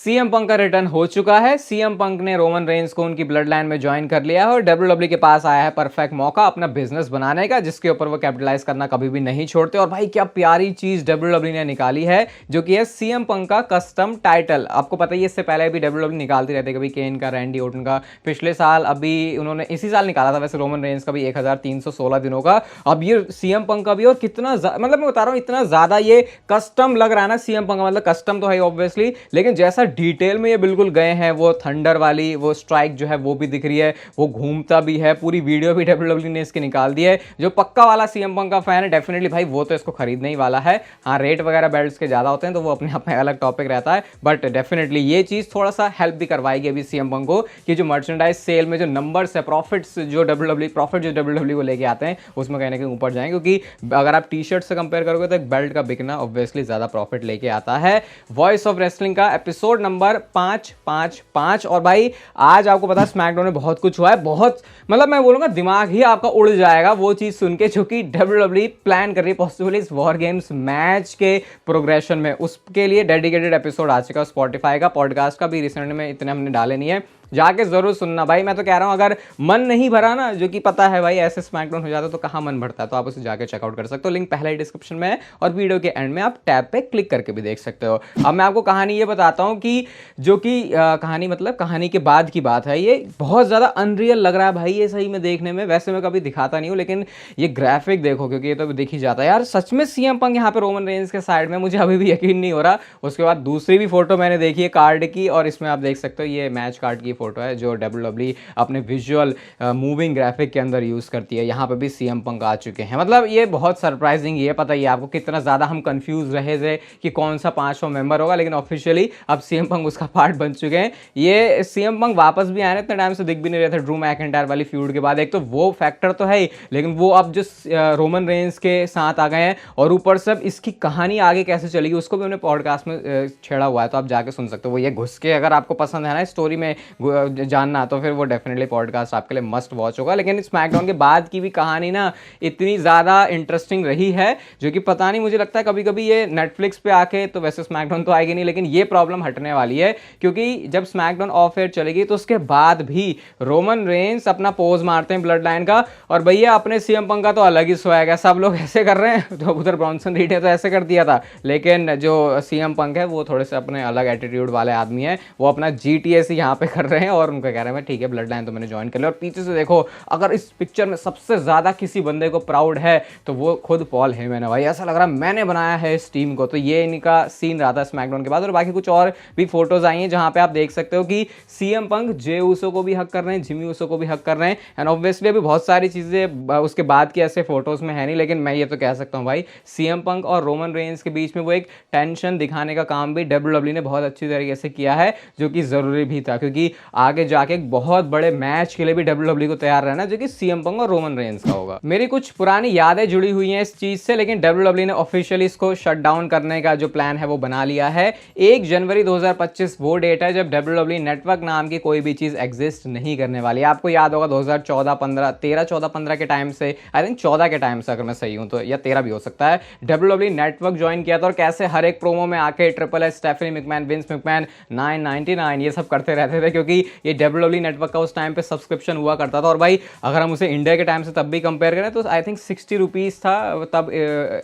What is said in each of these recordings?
CM Punk का return हो चुका है। सीएम पंक ने रोमन रेंस को उनकी ब्लड लाइन में ज्वाइन कर लिया है और डब्ल्यूडब्ल्यू के पास आया है परफेक्ट मौका अपना बिजनेस बनाने का, जिसके ऊपर वो कैपिटलाइज करना कभी भी नहीं छोड़ते। और भाई क्या प्यारी चीज डब्ल्यूडब्ल्यू ने निकाली है, जो कि है सीएम पंक का कस्टम टाइटल। आपको पता ही इससे पहले भी डब्ल्यूडब्ल्यू निकालती रहती है, कभी केन का, रैंडी ओटन का, पिछले साल अभी उन्होंने इसी साल निकाला था वैसे रोमन रेंस का भी 1316 दिनों का। अब ये सीएम पंक का भी, और कितना मतलब मैं बता रहा हूँ इतना ज्यादा ये कस्टम लग रहा है ना सीएम पंक का, मतलब कस्टम तो है ऑब्वियसली, लेकिन जैसा डिटेल में ये बिल्कुल गए हैं, वो थंडर वाली वो स्ट्राइक जो है वो भी दिख रही है, वो घूमता भी है, पूरी वीडियो भी डब्ल्यूडब्ल्यू ने इसकी निकाल दी है। जो पक्का वाला सीएम पंक का फैन है डेफिनेटली भाई वो तो इसको खरीदने ही वाला है। हाँ, रेट वगैरह बेल्ट्स के ज्यादा होते हैं तो वो अपने आप में अलग टॉपिक रहता है, बट डेफिनेटली ये चीज थोड़ा सा हेल्प भी करवाएगी अभी सीएम पंक को कि जो मर्चेंडाइज सेल में जो नंबर्स है, प्रॉफिट जो डब्ल्यूडब्ल्यू को लेके आते हैं उसमें कहीं ना कहीं ऊपर जाएंगे, क्योंकि अगर आप टी शर्ट से कंपेयर करोगे तो एक बेल्ट का बिकना ऑब्वियसली ज्यादा प्रॉफिट लेके आता है। वॉइस ऑफ रेसलिंग का एपिसोड नंबर 555। और भाई आज आपको पता है स्मैकडाउन में बहुत कुछ हुआ है, बहुत मतलब मैं बोलूंगा दिमाग ही आपका उड़ जाएगा वो चीज सुन के, जो कि डब्ल्यूडब्ल्यू प्लान कर रही है पॉसिबली इस वॉर गेम्स मैच के प्रोग्रेशन में। उसके लिए डेडिकेटेड एपिसोड आ चुका है स्पॉटिफाई का, पॉडकास्ट का भी रिसेंट में इतने हमने डाले नहीं है, जाके जरूर सुनना भाई। मैं तो कह रहा हूं अगर मन नहीं भरा ना, जो कि पता है भाई ऐसे स्मैकडाउन हो जाता तो कहां मन भरता है, तो आप उसे जाके चेकआउट कर सकते हो। लिंक पहले ही डिस्क्रिप्शन में है और वीडियो के एंड में आप टैब पे क्लिक करके भी देख सकते हो। अब मैं आपको कहानी ये बताता हूं कि जो कि कहानी मतलब कहानी के बाद की बात है, ये बहुत ज्यादा अनरियल लग रहा है भाई ये सही में देखने में। वैसे मैं कभी दिखाता नहीं हूं लेकिन ये ग्राफिक देखो, क्योंकि ये तो दिख ही जाता है यार सच में सीएम पंक यहाँ पे रोमन रेंस के साइड में, मुझे अभी भी यकीन नहीं हो रहा। उसके बाद दूसरी भी फोटो मैंने देखी है कार्ड की, और इसमें आप देख सकते हो ये मैच कार्ड की फोटो है जो डब्ल्यूडब्ल्यू अपने विजुअल मूविंग ग्राफिक के अंदर यूज करती है। यहाँ पे भी सीएम पंक आ चुके हैं, मतलब ये बहुत सरप्राइजिंग, ये पता ही है आपको कितना ज्यादा हम कंफ्यूज रहे थे कि कौन सा पांचवा मेंबर होगा, लेकिन ऑफिशियली अब सीएम पंक उसका पार्ट बन चुके हैं। ये सीएम पंक वापस भी आए, इतने टाइम से दिख भी नहीं रहे थे ड्रू मैकिंटायर वाली फ्यूड के बाद। एक तो वो फैक्टर तो है ही, लेकिन वो अब जो रोमन रेंस के साथ आ गए हैं, और ऊपर से इसकी कहानी आगे कैसे चलेगी उसको भी उन्होंने पॉडकास्ट में छेड़ा हुआ है, तो आप जाके सुन सकते हो। वो ये घुस के अगर आपको पसंद है ना स्टोरी में जानना, तो फिर वो डेफिनेटली पॉडकास्ट आपके लिए मस्ट वॉच होगा। लेकिन स्मैकडाउन के बाद की भी कहानी ना इतनी ज़्यादा इंटरेस्टिंग रही है, जो कि पता नहीं, मुझे लगता है कभी कभी ये नेटफ्लिक्स पे आके, तो वैसे स्मैकडाउन तो आएगी नहीं, लेकिन ये प्रॉब्लम हटने वाली है, क्योंकि जब स्मैकडाउन ऑफ एयर चलेगी तो उसके बाद भी रोमन रेंस अपना पोज मारते हैं ब्लड लाइन का, और भैया अपने सीएम पंक का तो अलग ही स्वैग है। सब लोग ऐसे कर रहे हैं, तो उधर ब्रॉन्सन रीड ने तो ऐसे कर दिया था, लेकिन जो सीएम पंक है वो थोड़े से अपने अलग एटीट्यूड वाले आदमी है, वो अपना जीटीएस ही यहाँ पे कर रहे हैं, और उनका कह रहे हैं ठीक है ब्लड लाइन तो मैंने ज्वाइन कर लिया। और पीछे से देखो, अगर इस पिक्चर में सबसे ज्यादा किसी बंदे को प्राउड है तो वो खुद पॉल हेमन है भाई। ऐसा लग रहा है मैंने बनाया है इस टीम को। तो ये इनका सीन रहा था स्मैकडाउन के बाद, और बाकी कुछ और भी फोटोज आई हैं जहां पे आप देख सकते हो कि सीएम पंक जे ऊसो को भी हक कर रहे हैं, जिमी ऊसो को भी हक कर रहे हैं, एंड ऑब्वियसली अभी बहुत सारी चीजें उसके बाद की ऐसे फोटोज में है नहीं, लेकिन मैं ये तो कह सकता हूँ भाई सीएम पंक और रोमन रेंस के बीच में वो एक टेंशन दिखाने का काम भी डब्ल्यूडब्ल्यू ने बहुत अच्छी तरीके से किया है, जो कि जरूरी भी था, क्योंकि आगे जाके एक बहुत बड़े मैच के लिए भी डब्ल्यूडब्ल्यू को तैयार रहना, जो कि सीएम पंक और रोमन रेंस का होगा। मेरी कुछ पुरानी यादें जुड़ी हुई हैं इस चीज से, लेकिन डब्ल्यूडब्ल्यू ने ऑफिशियली इसको शट डाउन करने का जो प्लान है वो बना लिया है। 1 जनवरी 2025 वो डेट है जब डब्ल्यूडब्ल्यू नेटवर्क नाम की कोई भी चीज एग्जिस्ट नहीं करने वाली है। आपको याद होगा 2014-15 के टाइम से, आई थिंक 14 के टाइम से अगर मैं सही हूं तो, या 13 भी हो सकता है, डब्ल्यूडब्ल्यू नेटवर्क ज्वाइन किया था, और कैसे हर एक प्रोमो में आके triple H, Stephanie McMahon, Vince McMahon, 999 ये सब करते रहते थे, क्योंकि ये डब्ल्यूडब्ल्यू नेटवर्क का उस टाइम पे सब्सक्रिप्शन हुआ करता था। और भाई अगर हम उसे इंडिया के टाइम से तब भी कंपेयर करें तो आई थिंक 60 रुपीज़ था तब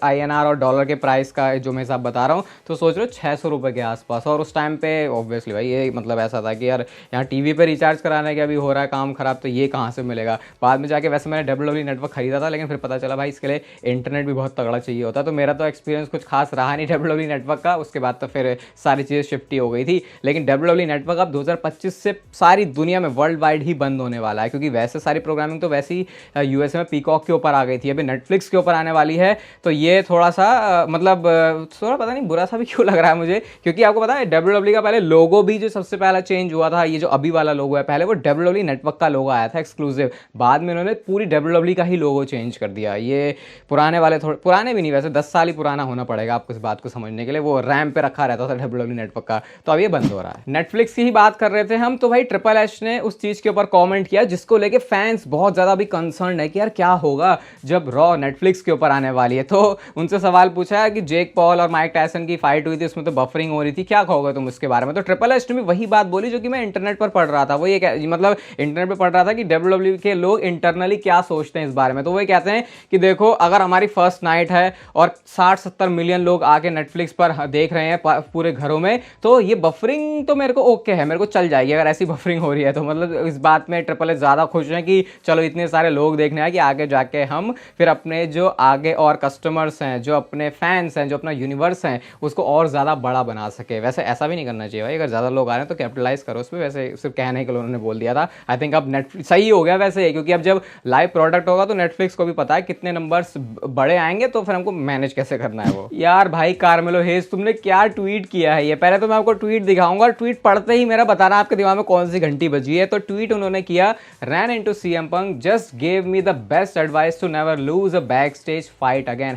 INR और डॉलर के प्राइस का जो मैं हिसाब बता रहा हूँ, तो सोच रहे हो 600 रुपये के आसपास। और उस टाइम पे ऑब्वियसली भाई ये मतलब ऐसा था कि यार यहाँ टीवी पे रिचार्ज कराने का भी हो रहा है काम खराब, तो ये कहाँ से मिलेगा। बाद में जाके वैसे मैंने डब्ल्यूडब्ल्यू नेटवर्क खरीदा था, लेकिन फिर पता चला भाई इसके लिए इंटरनेट भी बहुत तगड़ा चाहिए होता है, तो मेरा तो एक्सपीरियंस कुछ खास रहा नहीं डब्ल्यूडब्ल्यू नेटवर्क का। उसके बाद तो फिर सारी चीज़ें शिफ्ट ही हो गई थी, लेकिन डब्ल्यूडब्ल्यू नेटवर्क अब 2025 से सारी दुनिया में वर्ल्ड वाइड ही बंद होने वाला है, क्योंकि वैसे सारी प्रोग्रामिंग तो वैसे ही यूएसए में पीकॉक के ऊपर आ गई थी, अभी नेटफ्लिक्स के ऊपर आने वाली है। तो ये थोड़ा सा मतलब थोड़ा पता नहीं बुरा सा भी क्यों लग रहा है मुझे, क्योंकि आपको पता है डब्ल्यूडब्ल्यू का पहले लोगो भी जो सबसे पहला चेंज हुआ था, ये जो अभी वाला लोगो है, पहले वो डब्ल्यूडब्ल्यू नेटवर्क का लोगो आया था एक्सक्लूसिव, बाद में उन्होंने पूरी डब्ल्यूडब्ल्यू का ही लोगो चेंज कर दिया। ये पुराने वाले थोड़े पुराने भी नहीं, वैसे 10 साल ही पुराना होना पड़ेगा आपको इस बात को समझने के लिए, वो रैम पे रखा रहता था डब्ल्यूडब्ल्यू नेटवर्क का, तो अब ये बंद हो रहा है। नेटफ्लिक्स की ही बात कर रहे थे हम, तो तो भाई ट्रिपल एच ने उस चीज के ऊपर कमेंट किया जिसको लेके फैंस बहुत ज्यादा भी कंसर्न है कि यार क्या होगा जब रॉ नेटफ्लिक्स के ऊपर आने वाली है। तो उनसे सवाल पूछा है कि जेक पॉल और माइक टायसन की फाइट हुई थी, उसमें तो बफरिंग हो रही थी, क्या कहोगे तुम उसके बारे में। तो ट्रिपल एच ने भी वही बात बोली जो कि मैं इंटरनेट पर पढ़ रहा था। वो ये मतलब इंटरनेट पर पढ़ रहा था कि WWE के लोग इंटरनली क्या सोचते हैं इस बारे में। तो वो कहते हैं कि देखो अगर हमारी फर्स्ट नाइट है और 60-70 मिलियन लोग आके नेटफ्लिक्स पर देख रहे हैं पूरे घरों में, तो ये बफरिंग तो मेरे को ओके है, मेरे को चल जाएगी अगर ऐसी बफरिंग हो रही है तो। मतलब इस बात में ट्रिपल एच ज्यादा खुश हैं कि चलो इतने सारे लोग देखने आए कि आगे जाके हम फिर अपने जो आगे और कस्टमर्स हैं, जो अपने फैंस हैं, जो अपना यूनिवर्स हैं, उसको और ज्यादा बड़ा बना सके। वैसे ऐसा भी नहीं करना चाहिए भाई, अगर ज्यादा लोग आ रहे हैं तो कैपिटलाइज करो उस पर। वैसे सिर्फ कहने के लिए उन्होंने बोल दिया था। आई थिंक अब नेटफ्लिक्स सही हो गया वैसे, क्योंकि अब जब लाइव प्रोडक्ट होगा तो नेटफ्लिक्स को भी पता है कितने नंबर्स बड़े आएंगे, तो फिर हमको मैनेज कैसे करना है वो। यार भाई कार्मेलो हेज तुमने क्या ट्वीट किया है ये, पहले तो मैं आपको ट्वीट दिखाऊंगा, ट्वीट पढ़ते ही मेरा बताना आपके दिमाग में कौन सी घंटी बजी है। तो ट्वीट उन्होंने किया, ran into CM Punk, just gave me the best advice to never lose a backstage fight again,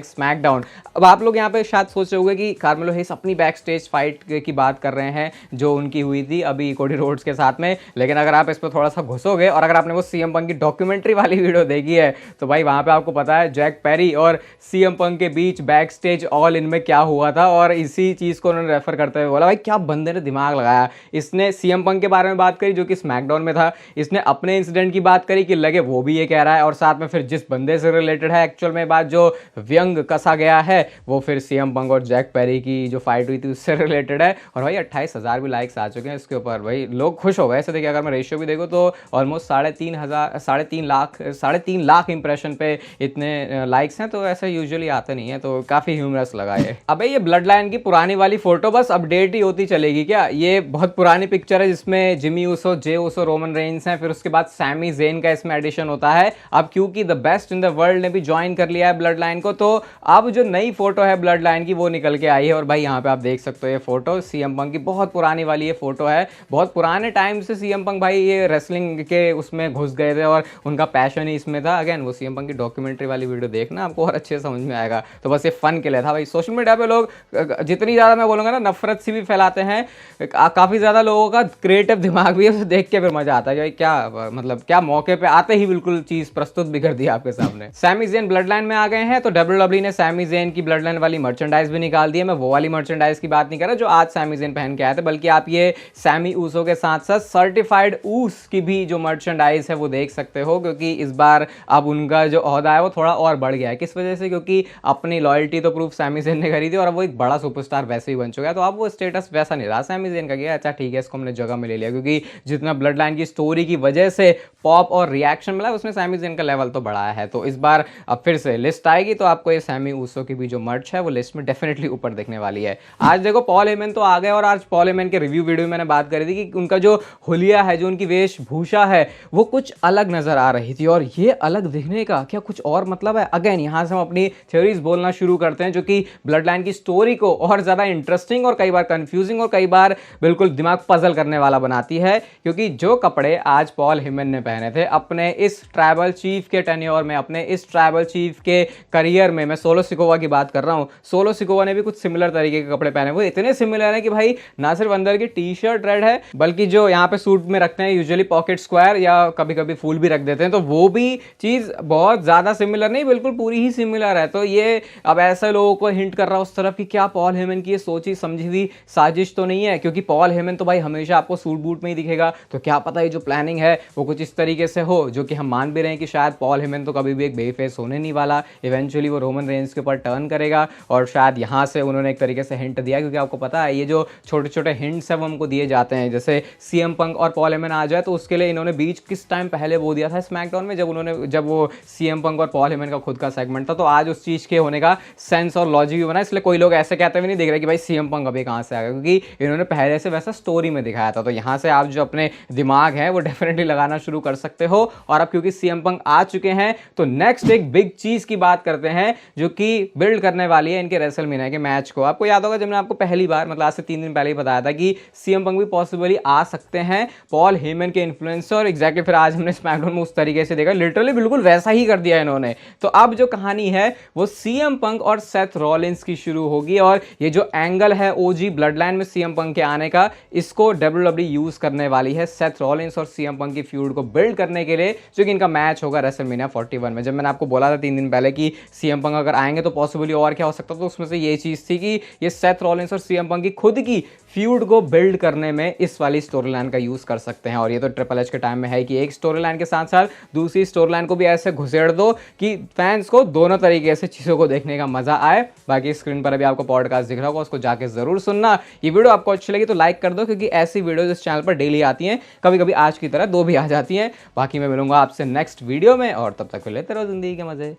#SmackDown. अब आप लोग यहाँ पे शायद सोच रहे होंगे कि कार्मेलो हेज अपनी बैक स्टेज फाइट की बात कर रहे हैं जो उनकी हुई थी अभी कोडी रोड्स के साथ में, लेकिन अगर आप इस पर थोड़ा सा घुसोगे और अगर आपने वो सीएम पंक की डॉक्यूमेंट्री वाली वीडियो देखी है तो भाई वहां पे आपको पता है जैक पेरी और सीएम पंक के बीच बैक स्टेज ऑल इन में क्या हुआ था, और इसी चीज को उन्होंने रेफर करते हुए बोला भाई क्या बंदे ने दिमाग लगाया। इसने सीएम पंक के बारे में बात करी जो कि स्मैकडाउन में था, इसने अपने इंसिडेंट की बात करी कि लगे वो भी ये कह रहा है, और साथ में फिर जिस बंदे से रिलेटेड है एक्चुअल में बात जो व्यंग कसा गया है वो फिर सीएम पंक और जैक पेरी की जो फाइट हुई थी उससे रिलेटेड है। और भाई 28,000 भी लाइक्स आ चुके हैं इसके ऊपर, भाई लोग खुश हो गए। ऐसे देखिए अगर मैं रेशियो भी देखूँ तो ऑलमोस्ट 3.5 लाख इंप्रेशन पे इतने लाइक्स हैं, तो ऐसे यूजुअली आते नहीं है, तो काफी ह्यूमरस लगा ये। अबे ये ब्लड लाइन की पुरानी वाली फोटो बस अपडेट ही होती चलेगी क्या? ये बहुत पुरानी पिक्चर है जिसमें Jimmy Uso, Jey Uso, Roman Reigns हैं, फिर उसके बाद सैमी ज़ेन का इसमें एडिशन होता है। अब क्योंकि the best in the world ने भी ज्वाइन कर लिया है ब्लड लाइन को, तो अब जो नई फोटो है ब्लड लाइन की वो निकल के आई है। और भाई यहाँ पे आप देख सकते हो ये फोटो सीएम पंक की बहुत पुरानी वाली ये फोटो है। बहुत पुराने टाइम से सीएम पंक भाई ये रेसलिंग के उसमें घुस गए थे और उनका पैशन ही इसमें था। अगेन वो सीएम पंक की डॉक्यूमेंट्री वाली वीडियो देखना आपको और अच्छे समझ में आएगा। तो बस ये फन के लिए था भाई। सोशल मीडिया पे लोग जितनी ज़्यादा मैं बोलूँगा ना नफरत सी भी फैलाते हैं, काफ़ी ज़्यादा लोगों का क्रिएटिव दिमाग भी है, उसे देख के फिर मजा आता है भाई क्या मतलब क्या मौके पे आते ही बिल्कुल चीज़ प्रस्तुत भी कर दी आपके सामने। सैमी ज़ेन ब्लड लाइन में आ गए हैं तो WWE ने सैमी ज़ेन की ब्लड लाइन वाली मर्चेंडाइज भी निकाल दी है। मैं वो वाली मर्चेंडाइज की बात नहीं कर रहा जो आज सैमी ज़ेन पहन के आए थे, बल्कि आप ये सैमी ऊसो के साथ साथ सर्टिफाइड ऊस की भी जो मर्चेंडाइज है वो देख सकते हो, क्योंकि इस बार अब उनका जो ओहदा है वो थोड़ा और बढ़ गया है। किस वजह से? क्योंकि अपनी लॉयल्टी तो प्रूफ सैमी ज़ेन ने करी थी और अब वो एक बड़ा सुपरस्टार वैसे ही बन चुका है, तो अब वो स्टेटस वैसा नहीं रहा सैमी ज़ेन का। अच्छा ठीक है इसको हमने जगह में ले लिया, क्योंकि जितना ब्लड लाइन की स्टोरी की वजह से पॉप और रिएक्शन मिला उसमें सैमी ज़ेन का लेवल तो बढ़ाया है। तो इस बार अब फिर से लिस्ट आएगी तो आपको ये सैमी ऊसो की भी जो मर्च है वो लिस्ट में डेफिनेटली ऊपर दिखने वाली है। आज देखो पॉल हेमन तो आ गए, और आज पॉल हेमन के रिव्यू वीडियो में मैंने बात करी थी कि उनका जो हुलिया है, जो उनकी वेशभूषा है वो कुछ अलग नजर आ रही थी, और ये अलग दिखने का क्या कुछ और मतलब है? अगेन यहां से हम अपनी थ्योरीज बोलना शुरू करते हैं जो कि ब्लड लाइन की स्टोरी को और ज्यादा इंटरेस्टिंग और कई बार कंफ्यूजिंग और कई बार बिल्कुल दिमाग पजल करने वाला बनाती है। क्योंकि जो कपड़े आज पॉल हेमन ने पहने थे अपने इस ट्राइबल चीफ के टेन्योर में, अपने इस ट्राइबल चीफ के करियर में, मैं सोलो सिकोवा की बात कर रहा हूं, सोलो सिकोवा ने भी कुछ सिमिलर तरीके के कपड़े पहने, वो इतने सिमिलर है कि भाई ना सिर्फ अंदर की टी शर्ट रेड है बल्कि जो यहाँ पे सूट में रखते हैं यूजुअली पॉकेट स्क्वायर या कभी कभी फूल भी रख देते हैं, तो वो भी चीज बहुत ज्यादा सिमिलर नहीं, बिल्कुल पूरी ही सिमिलर है। तो ये अब ऐसे लोगों को हिंट कर रहा है उस तरफ कि क्या पॉल हेमन की ये सोची समझी हुई साजिश तो नहीं है, क्योंकि पॉल हेमन तो भाई हमेशा आपको सूट बूट में ही दिखेगा। तो क्या पता ये जो प्लानिंग है वो कुछ इस तरीके से हो, जो कि हम मान भी रहे हैं कि शायद पॉल हेमन तो कभी भी एक बेफेस होने नहीं वाला, इवेंचुअली वो रोमन रेंस के ऊपर टर्न करेगा, और शायद यहाँ से उन्होंने एक तरीके से हिंट दिया, क्योंकि आपको पता है ये जो छोटे छोटे हिंट्स है वो हमको दिए जाते हैं। जैसे सीएम पंक और पॉल हेमन आ जाए तो उसके लिए इन्होंने बीच किस टाइम पहले वो दिया था स्मैकडाउन में, जब वो सीएम पंक और पॉल हेमन का खुद का सेगमेंट था, तो आज उस चीज के होने का सेंस और लॉजिक भी बना। इसलिए कोई लोग ऐसे कहते हुए नहीं देख रहे कि भाई सीएम पंक अभी कहां से आ गया, क्योंकि इन्होंने पहले से वैसा स्टोरी में दिखाया था। तो यहां से आप जो अपने दिमाग है वो डेफिनेटली लगाना शुरू कर सकते हो। और अब क्योंकि सीएम पंक आ चुके हैं तो नेक्स्ट एक बिग चीज की बात करते हैं जो कि बिल्ड करने वाली है इनके रेसलमेनिया के मैच को। आपको याद होगा जब मैंने आपको पहली बार मतलब आज से 3 दिन पहले ही बताया था कि सीएम पंक भी पॉसिबली आ सकते हैं पॉल हेमन के इन्फ्लुएंस से, और एग्जैक्टली फिर आज हमने स्मैकडाउन में उस तरीके से देखा, लिटरली बिल्कुल वैसा ही कर दिया इन्होंने। तो अब जो कहानी है वो सीएम पंक और सेथ रॉलिंस की शुरू होगी, और ये जो एंगल है ओजी ब्लड लाइन में सीएम पंक के आने का, इसको WWE WWE यूज करने वाली है सेथ रॉलिंस और सीएम पंक की फ्यूड को बिल्ड करने के लिए, जो कि इनका मैच होगा रेसलमेनिया 41 में। जब मैंने आपको बोला था 3 दिन पहले कि सीएम पंक अगर आएंगे तो पॉसिबली और क्या हो सकता था, तो उसमें से ये चीज़ थी कि ये सेथ रॉलिंस और सीएम पंक की खुद की फ्यूड को बिल्ड करने में इस वाली स्टोरी लाइन का यूज़ कर सकते हैं। और ये तो ट्रिपल एच के टाइम में है कि एक स्टोरी लाइन के साथ साथ दूसरी स्टोरी लाइन को भी ऐसे घुसेड़ दो कि फैंस को दोनों तरीके से चीज़ों को देखने का मजा आए। बाकी स्क्रीन पर अभी आपको पॉडकास्ट दिख रहा होगा, उसको जाके जरूर सुनना। ये वीडियो आपको अच्छी लगी तो लाइक कर दो, क्योंकि ऐसी वीडियोस इस चैनल पर डेली आती हैं, कभी कभी आज की तरह 2 भी आ जाती हैं। बाकी मैं मिलूंगा आपसे नेक्स्ट वीडियो में, और तब तक लेते रहो जिंदगी के मजे।